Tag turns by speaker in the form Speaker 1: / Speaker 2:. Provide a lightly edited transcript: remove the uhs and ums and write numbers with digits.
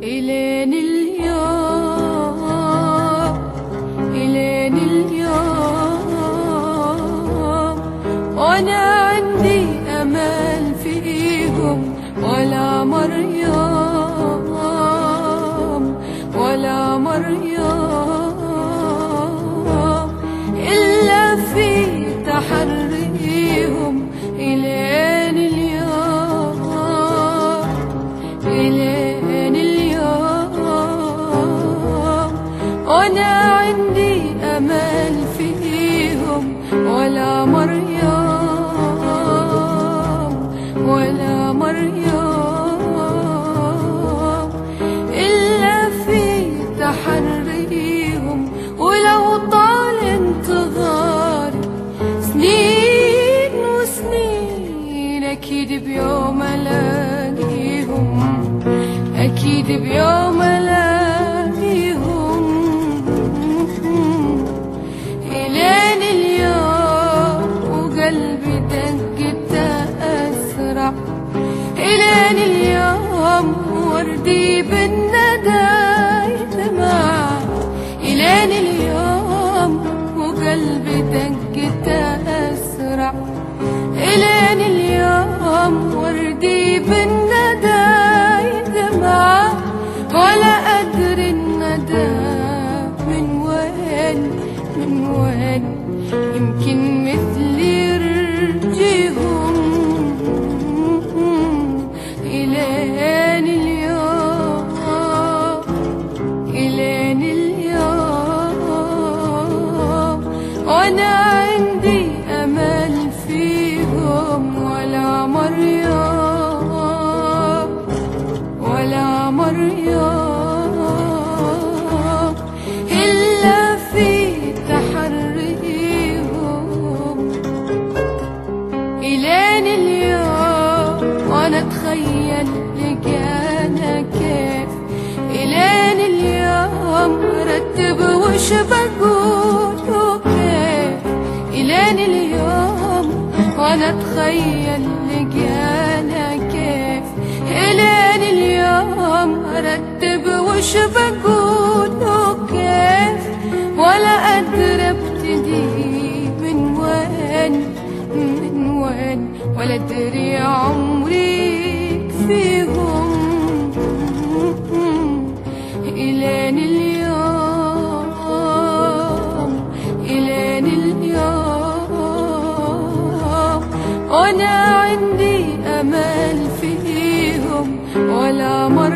Speaker 1: إلين اليوم، إلين اليوم وأنا عندي أمل فيهم، ولا مر يوم ولا مر يوم إلا في تحريهم. إلين اليوم، إلين اليوم وأنا عندي أمل فيهم، ولا مر يوم ولا مر يوم إلا في تحريهم. ولو طال انتظاري سنين وسنين، أكيد بيوم ألاقيهم، أكيد بيوم ألاقيهم. إلين اليوم وقلبي دقته أسرع، إلين اليوم وردي بالندى يدمع، إلين اليوم وقلبي دقته أسرع، إلين اليوم وردي بالندى يدمع. ولا أدري الندى من وين من وين، يمكن مثلي يرجيهم. إلين اليوم، إلين اليوم وأنا عندي أمل فيهم، ولا مر يوم ولا مر يوم إلا في تحريهم. إلين اليوم وأنا أتخيل لقانا كيف، إلين اليوم رتب وش بقول وكيف. إلين اليوم وأنا أتخيل لقانا كيف، إلين اليوم رتب وش بقول وكيف. ولا أدري ابتدي من وين من وين، ولا أدري عمري فيهم. إلين اليوم، إلين اليوم وأنا عندي أمل فيهم، ولا مر